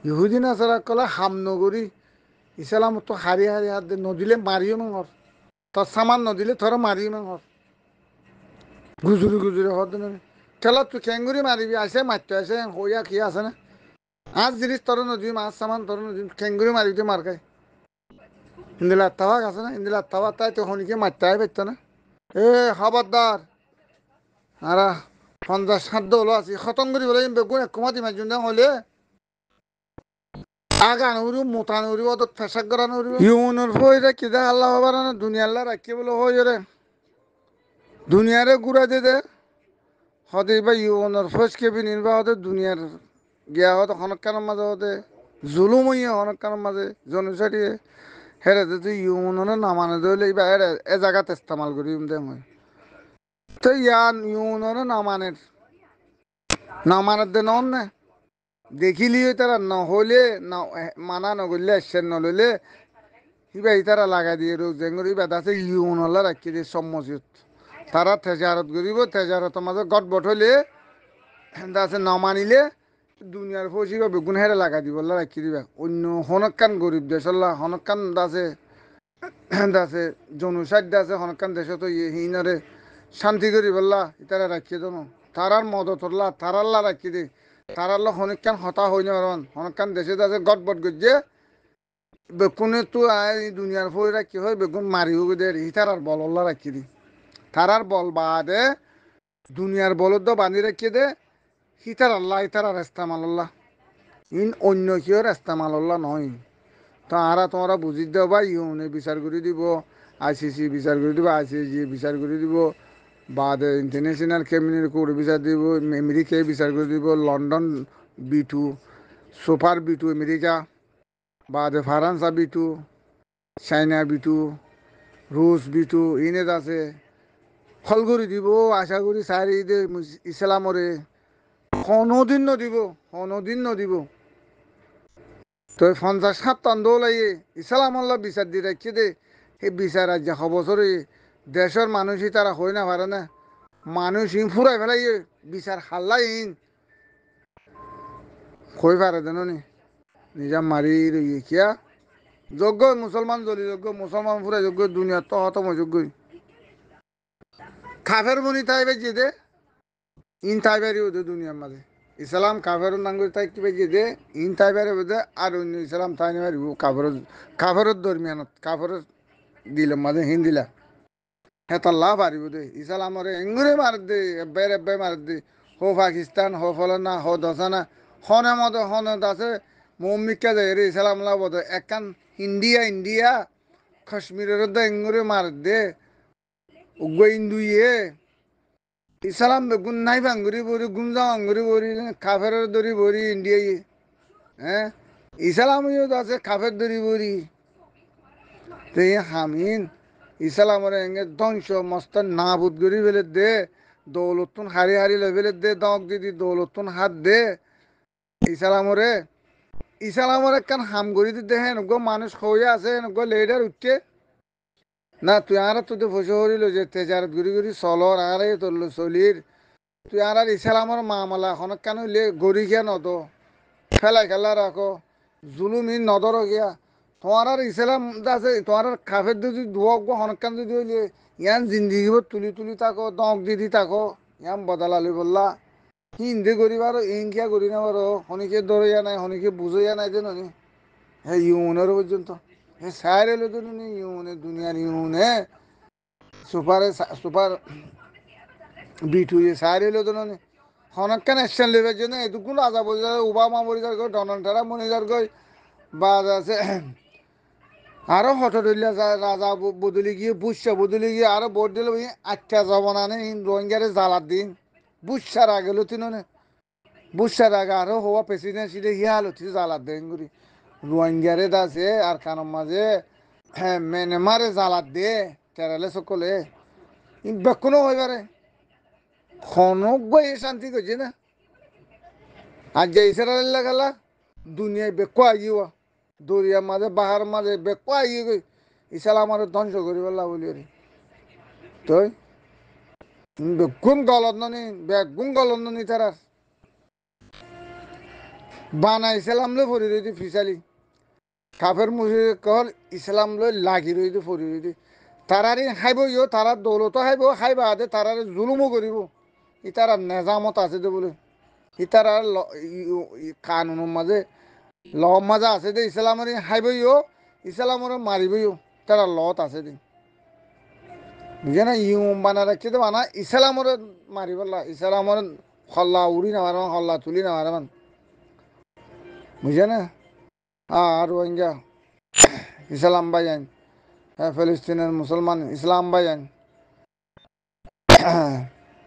ইহুদি নাসারা কলে হামনগরী ইসলাম তো হারি হাত নদিলে মারিও মাঙর তোর সামান নদিলে তোর মারিও মাঙর গুজুরি হদ খেলা তুই খেঙ্গুরি মারিবি আসে মারতে আসে হইয়া কি আছে না আজ জিনিস তোর নদী মাছ সামান তোর নদী খেঙ্গুরি মারিবি তুই মার খাই হিন্দিলা তাওয়াক আছে না হিন্দিলা তাওয়া তাই তো হনিকে মারতে হয় পারতো না এ খবরদার আর 50-60 হলো আছে খতম করি বলে বেগুন এক কমাতি মাঝুন হলে আগান উড়ু মোটান উড়িব তো ফেসাক করানো উড়িব ইউনুর ফইরা কি দে আল্লাহ হবার না দুনিয়া আল্লাহ রাখি বলে হই রে দুনিয়ারে ঘুরা দে হতে বা ইউনুর ফসকে বি নির্বাহ হতে দুনিয়ার গিয়া হতে খনকার মাঝে হতে জুলুম হইয়া অনেকক্ষণ মাঝে জনসারিয়ে হেরে তুই ইউনরে নামানো দিলে বা হেরে এ জায়গাতে ইস্তেমাল করি দে মই তো ইয়ান ইউনরে নামানের দে নন না দেখিলিও তারা নহলে না মানা নগরলে এসেন নললে হিবা ইতারা লাগাই দিয়ে রোগ জেঙ্গুরি বা দাসে ইউনলা রাখি দিয়ে সম্মজিত তারা তেজারত করিব তেজারতের মাঝে গটবট হইলে দাসে নমানিলে দুনিয়ার ফসি বা বেগুন হেরে লাগাই দিব রাখি দিবা অন্য হনকান গরিব দেশল্লা হনকান দাসে দাসে জনুসার দাসে হনকান দেশ তো হিনরে শান্তি করি বললা ইতারা রাখি দেব তারার মদতল্লা তারাল্লা রাখি দে তারাল্লা হনকান হতা হই না হনকান দেশে দাসে গটবট গজ্জে বেগুনে তো দুনিয়ার ফই রাখি হয় বেগুন মারিও দে ইতারার বলল্লা রাখি দি তারার বল বাদে দুনিয়ার বলদ বান্ধি রাখি দে হিতার আল্লাহ ইতারা রাস্তা মাল্লাহ ইন অন্য কেউ রাস্তা মাল্লাহ নয় তো আরা তোমরা বুঝি দেও বা ইউনে বিচার করে দিব আইসিসি বিচার করে দিব আইসিসি বিচার করে দিব বাদে ইন্টারন্যাশনাল ক্রিমিনাল কোর্ট বিচার দিব আমেরিকায় বিচার করে দিব London veto super veto America বাদে ফরান্সা বিটু চাইনা বিটু রুশ বিটু ইনে আছে ফল করে দিব আশা করি চারি দে ইসলামরে কোনোদিন নদিব কোনোদিন নদিব তো 50-57 দৌলাইয়ে ইসলাম আল্লাহ বিচার দিয়ে রাখছে দে সেই বিচার আজ বছরে দেশের মানুষই তারা হই না পারে না মানুষ ইন ফুরাই ফেলাইয়ে বিচার হাল্লাই ইন হই পারে দেন নি নিজা মারি রইয়ে কিয়া যোগ্য মুসলমান জলি যোগ্য মুসলমান ফুরাই যোগ্য দুনিয়া তো হতম যোগ্যই কাফের মনি তাইবে যে দে ইন তাইবারি ওদের দুনিয়ার মাঝে ইসলাম কাফের নাঙ্গুর তাই কি বেজে দে ইন তাইবারে বোধে আর অন্য ইসলাম তাই নেবার কাফের দরমিয়ানত কাফের দিলাম মাঝে হিন্দিলা হ্যাঁ তাল্লাহ পারিব দে ইসলামরে এঙ্গুরে মার দে এব্বাই মার দে হো পাকিস্তান হো ফলনা হো দশানা হনে মতো হনে আছে মৌমিকা যায় রে ইসলাম লাভ একান ইন্ডিয়া কাশ্মীরের দে এঙ্গুরে মার দে উগ্র ইন্দুয়ে ইসলাম বেগুন নাই ভাঙ্গুরি বরি গুমজা ভাঙ্গুরি বরি কাফের দরি বরি ইন্ডিয়াই হ্যাঁ ইসলামিও তো আছে কাফের দরি বরি তো হামিন ইসলামরে এঙ্গে ধ্বংস মস্ত নাবুদ করি ফেলে দে দৌলতুন হারি লই ফেলে দে দক দিদি দৌলতুন হাত দে ইসলামরে কান হাম করি দিতে হ্যাঁ নগ মানুষ হয়ে আছে নগ লেডার উঠছে না তুই আর তোদের ফসে হরিল যে তেজারত ঘুরি চলর আরে তোর চলির তুই আর ইসলামর মামলা এখন কেন লে গড়ি গিয়া নদ ফেলাই খেলা রাখো জুলুমি নদর গিয়া তোমার আর ইসলাম আছে তোমার কাফের যদি দুয়ক হনকান যদি হইলে ইয়ান জিন্দিগি তুলি থাকো দক দিদি থাকো ইয়ান বদলালি বললা হিন্দি করিব আর ইনকিয়া করি না বারো হনিকে দরইয়া নাই হনিকে বুঝইয়া নাই দেন হে ইউনের পর্যন্ত হে সাইর এলো তো ইউনে দুনিয়ার ইউনে সুপার বিট হয়ে সাইর এলো তো হনকান অ্যাকশন লেবার জন্য এটুকুন রাজা বলি ওবামা মরিদার গই ডোনাল্ড ট্রাম্প মরিদার গই বা আছে আরো হটডলিয়া রাজা বদলি গিয়ে বুসা বদলি গিয়ে আরো ভোট দিল আটটা যাব না রোহিঙ্গারে জ্বালার দিন বুসার আগে লতিন বুসার আগে আরো হওয়া প্রেসিডেন্ট সিটে হিয়া লতি জ্বালার দেন গুরি রোহিঙ্গারে দাসে আর কারণ মাঝে হ্যাঁ মেনেমারে জ্বালার দে কেরালে সকলে বেকুনো হইবারে খনক শান্তি করছে না আর যে ইসরায়েল গেলা দুনিয়ায় বেকু আগিও দরিয়ার মাঝে বাহার মাঝে বেকু আগিয়ে গই ইসলাম আমার ধ্বংস করি বললা বলি রে তই বেগুন গলত নি তারা বানাইছিলাম লো ফরি রইতি ফিসালি কাফের মুসি কল ইসলাম লই লাগি রইতি ফরি রইতি তারারে খাইব ইও তারা দৌলত খাইবা দে তারারে জুলুমও করিব ইতারা নেজামত আছে দে বলে ইতারা কানুনের মাঝে লহর মাঝে আছে দে ইসলামের খাইব ইও ইসলামের মারিব ইও তারা লত আছে দে বুঝে না ইউ বানা রাখছে তো বানা ইসলামের মারিবলা ইসলামের হল্লা উড়ি না মারমান হল্লা তুলি না মারমান বুঝে না আর রোহিঙ্গা ইসলাম ভাইয়ান হ্যাঁ ফিলিস্তিনের মুসলমান ইসলাম ভাইয়ান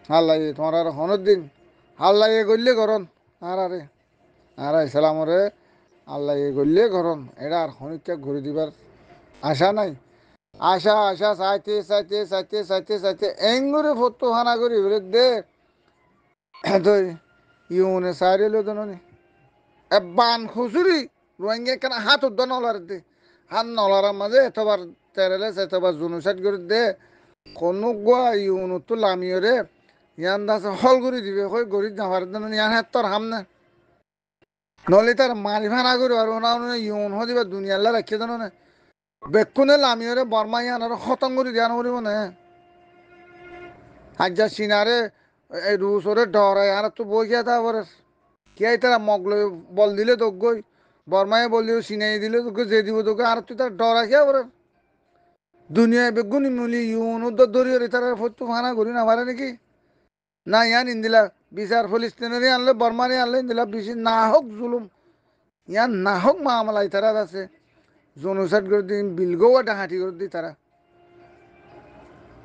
হাল্লাই তোমার আর হনের দিন হাল্লাই করলে করন আর ইসলামরে আল্লাহ এ করলে গরম এটা আর হনিকা ঘুরে দিবার আশা নাই আশা আশা চাইতে চাইতে চাইতে চাইতে চাইতে এঙ্গুরে ফটো হানা করি দে তুই ইউনে সারিলো জানি বান খুচুরি রোহিঙ্গা কেন হাত উদ্দ নলার দে হাত নলার মাঝে এতবার তেরেলেস এতবার জুনুসাইড করে দে কোনো গোয়া ইউনো তো লামিও রে ইয়ান দাস হল করে দিবে হই গরি যাবার জন্য ইয়ান হাত তোর হাম না নলে তার মারি ভানা করে আর ওনা ইউন হ দিবা দুনিয়াল্লা রাখিয়ে জানো না বেকুনে লামিও রে বর্মা ইয়ান আর খতম করে দিয়ান করিব না আজ যা সিনারে এই রুশ ওরে ডরায় আর তো বই গিয়া তা বরে কে তারা মগলে বল দিলে তো গই বর্মায় বল দিল সিনাই দিলে তোকে যে দিব তোকে আর তুই তার ডরা খেয়া বলে দুনিয়ায় বেগুনি মুলি ইউন উদ্দ দরিয়ে তারা ফটো ফানা করি না পারে নাকি না ইয়ান ইন্দিলা বিচার ফলিস্তিনেরই আনলে বর্মারই আনলে ইন্দিলা বেশি না হোক জুলুম ইয়ান না হোক মামলাই তারা আছে জনসাইড করে দিন বিলগোয়া ডাহাটি করে দিই তারা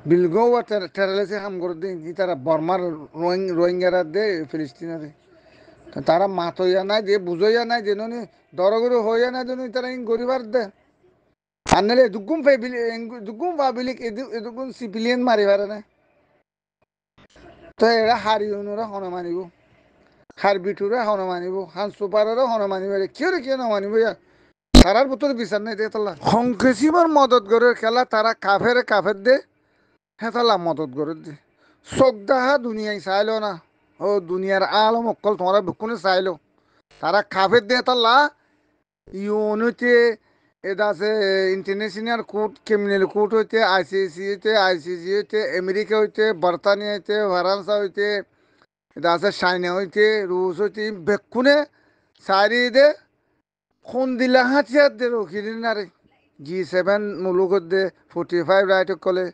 বিলগোয়া টেরালেসে হাম করে দিন ই তারা বর্মার রোহিঙ্গারা দে ফিলিস্তিনারে তারা মাতইয়া নাই যে বুঝইয়া নাই যে নি দরগরু হইয়া নাই যেন তারা ইন গরিবার দে আনলে দুগুম পাবলিক এদুগুন সিভিলিয়ান মারিবার না তো এরা হারিউনুরা হন মানিব হারবিটুরে হন মানিব হান সুপারেরও হন মানিব কেউ কেউ না মানিব তারার ভিতরে বিচার নাই দেতলা সংকেশিবার মদত করে খেলা তারা কাফের দে হেতালা মদত করে দে চোখদাহা দুনিয়ায় চাইলো না ও দুনিয়ার আলম অকল তোমরা বেকুনে চাইলো তারা কাফের দে হেতালা ইউনিতে এটা আছে ইন্টারন্যাশনাল কোর্ট ক্রিমিনাল কোর্ট হইতে আইসিসি হইতে আমেরিকা হইতে বর্তানিয়া হইতে ফরান্সা হইতে এটা আছে চাইনা হইতে রুশ হইতে বেকুনে চারি দে খুন দিলা হাতিয়ার দে রকি নারে G7 মুলুকত দে 45 রাইট কলে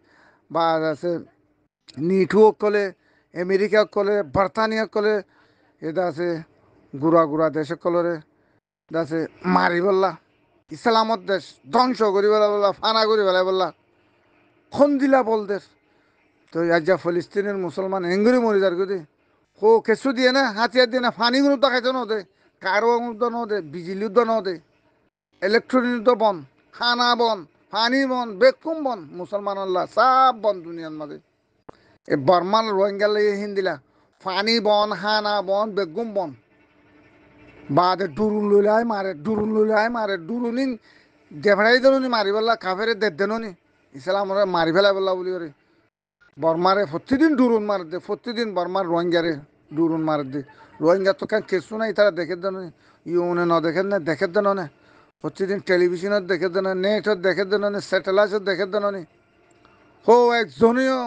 বা আছে নিটু কলে আমেরিকা কলে বর্তানিয়া কলে এটা আছে গুড়া দেশ কলরে এটা আছে মারি বললা ইসলামত দেশ ধ্বংস করি বলা ফানা করি বেলা বললা খুন দিলা বল দেশ তো আজ ফিলিস্তিনের মুসলমান হেঙ্গুরি মরি যার গদি হো কেঁচু দিয়ে না হাতিয়ার দিয়ে না ফানি গুলো তো খাইতে নদে কারো উদ্দ নদে বিজলি উদ্দ নদে ইলেকট্রনিক উদ্দ বন খানা বন পানি বন বেকুম বন মুসলমান আল্লাহ সব বন দুনিয়ার মাঝে এই বর্মান রোহিঙ্গা লেগে হিন্দিলা পানি বন খানা বন বেগুম বন বাদে ডুরুন লইলাই মারে ডুরুনিন দেফাই দেনি মারি বললা কাফেরে দেনি ইসলাম মারি ফেলাই বললা বলি করে বর্মারে প্রতিদিন ডুরুন মার দে প্রতিদিন বর্মার রোহিঙ্গারে ডুরুন মার দে রোহিঙ্গা তো কেন কেসু নাই তারা দেখে দেন ইউনে ন দেখেন না দেখে দেন না প্রতিদিন টেলিভিশনত দেখে দেন নেটত দেখে দেন স্যাটেলাইটত দেখে দেন হো একজনীয়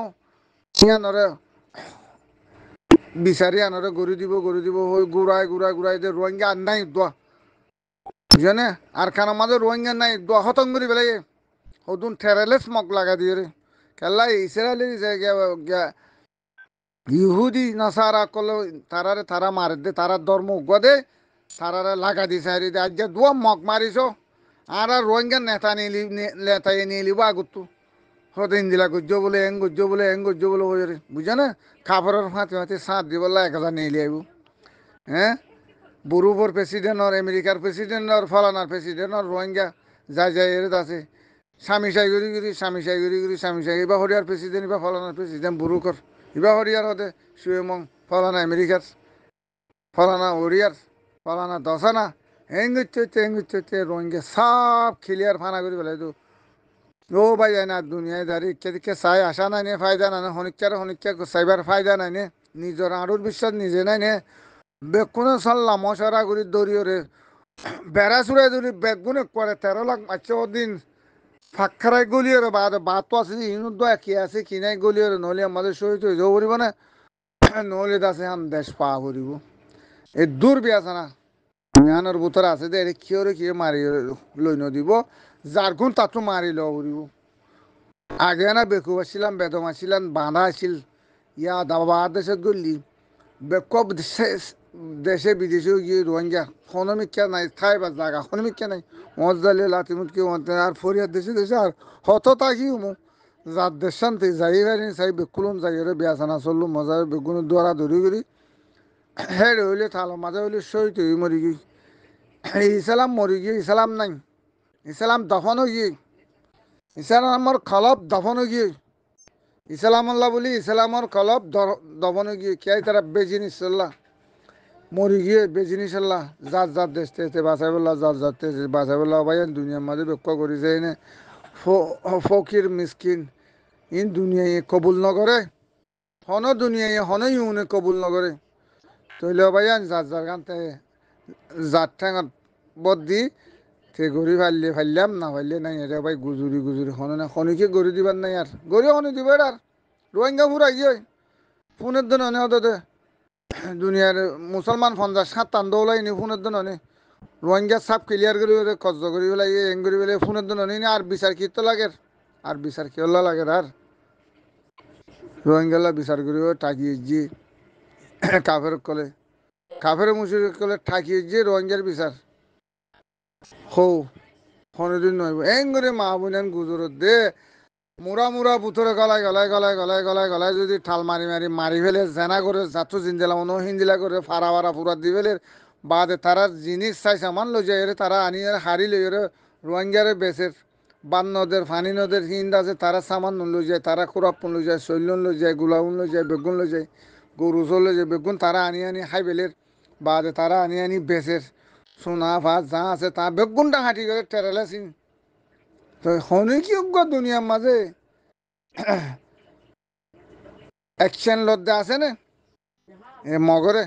নরে বিচারি আনরে গড়ি দিব ওই ঘুরাই দে রোহিঙ্গা আর নাই দোয়া বুঝে আর খানার মাঝে রোহিঙ্গা নাই দোয়া হতং করি বেলাই হদুন ঠেরালে স্মক লাগা দিয়ে রে কেলা ইসরায়েলি ইহুদি নাসারা কল তারা মারে দে তারা ধর্ম উগা দে তারারে লাগা দি সারি দে আজ দোয়া মগ মারিছ আর রোহিঙ্গা নেতাই নিয়ে লিব আগতো হতেন দিলা গুজ্জ বলে এং গুজ্জ বলে হয়ে রে বুঝে না কাপড়ের ফাঁতে সাঁত দি বললা 1000 নিয়ে লিয়াইব হ্যাঁ বুরুবর প্রেসিডেন্ট আমেরিকার প্রেসিডেন্ট ফলানার প্রেসিডেন্ট রোহিঙ্গা যাই এর আছে স্বামী সাই ইবা হরিয়ার প্রেসিডেন্ট ইবা ফলানার প্রেসিডেন্ট বুরুকর ইবা হরিয়ার হতে সুয়েমং ফলানা আমেরিকার ফলানা হরিয়ার ফলানা দশানা হেঙ্গুচ্ছে রোহিঙ্গা সব খিলিয়ার ফানা করে বেলাই তো ও ভাই না দুনিয়ায় দাঁড়িয়ে কে চাই আসা নাই নে ফায়দা নাই নে হনিকা চাইবার ফায়দা নাই নে নিজের আড়ুর বিশ্বাস নিজে নাই নে বেগুনে চললাম মশারা করে দৌড়িয়ে বেড়া চুড়াই যদি বেগুনে করে 13 লাখ মারছে ওদিন ফাঁকখারাই গলিয়ে বাতো আছে যে ইনুদ্দ কি আছে কি নাই গলিয়ে নহলে আমাদের শহীদ হয়ে যাবো পারিব না নহলে আছে আম দেশ পা করিব এই দূর বি আছে না জ্ঞানের ভিতরে আছে যে এটা কিয় মারি লৈ নদিব যার গুণ তাতো মারি লওয়া করিব আগে না বেকু আসছিলাম বেদম আসছিলাম বাঁধা আসছিল ইয়া দাবা দেশত গলি বেকব দেশে বিদেশে গিয়ে রোহিঙ্গা হনমিকা নাই খাইবার জায়গা হনমিকা নাই মজালে লাতিমুটকি আর ফরিয়ার দেশে আর হত তাকি মু যার দেশ শান্তি যাই পারি চাই বেকুলম যাই বেয়াচানা চললো মজা বেগুন দৌড়া দৌড়ি করি হেড হইলে থালো মাঝে হইলে সহিত হই মরি গই ইসলাম মরি গিয়ে ইসলাম নাই, ইসলাম দফন হয়ে গিয়ে, ইসলামর খলব দফন হয়ে গিয়ে, ইসলামাল্লাহ বলি ইসলামর কলব দফন হয়ে গিয়ে কে তারা বেজিনিসাল্লাহ মরি গিয়ে বেজিনিসাল্লাহ যার যার দেশ থেকে বাঁচাই বললা, যার যার দেশে বাঁচাই বললা ভাই দুনিয়ার মাঝে ব্যাখ্যা করেছে এনে ফকির মিসকিন ইন দুনিয়ায় কবুল নগরে, হন দুনিয়ায় হন ইউনে কবুল নগরে, তৈল ভাইয়ান যার যার গান যার ঠেঙত বদ দি তে গড়ি ফাইলে ফাইলাম না ফাইলে নাই এটা ভাই গুজুরি গুজুরি হনে না খনিকে গড়ি দিবার নাই আর গড়ি হনি দিবার আর রোহিঙ্গা ফুরাই গিয়ে ফোনের দিন অনে হতে দুনিয়ার মুসলমান 50-60 টান দৌলাই নি ফোনের দিন অনে রোহিঙ্গা সাপ ক্লিয়ার করি কজ্জ করি পেলাই এং করি পেলাই ফোনের দিন অনে আর বিচার কি তো লাগে, আর বিচার কি হল্লা লাগে আর রোহিঙ্গালা বিচার করি টাকিয়ে যে কাফের কলে কাফের মুসির কলে ঠাকিয়ে যে রোহিঙ্গার বিচার হৌ হনদিন নয় এং করে মা বোনেন গুজরত দে মুরা মুরা বুথরে গলায় গলায় গলায় গলায় গলায় গলায় যদি ঠাল মারি মারি মারি ফেলে জেনা করে যাত্র জিন্দিলা মনো হিন্দিলা করে ফাড়া ফাড়া ফুরা দি ফেলে বাদে তারা জিনিস চাই সামান লই যায় তারা আনি হারি লই রোহিঙ্গারে বেচের বান নদের ফানি নদের হিন্দ আছে তারা সামান লই যায়, তারা খুরাপ্পন লই যায়, শৈল্য লই যায়, গুলাউন লই যায়, বেগুন লই যায়, গরু লই যায়, বেগুন তারা আনি আনি খাই ফেলের বাদে তারা আনি আনি বেচের সোনা ভাত যা আছে তা বেগুনটা হাঁটি করে টেরালেছিন তো হনে কি দুনিয়ার মাঝে অ্যাকশন লদ্দা আছে না এ মগরে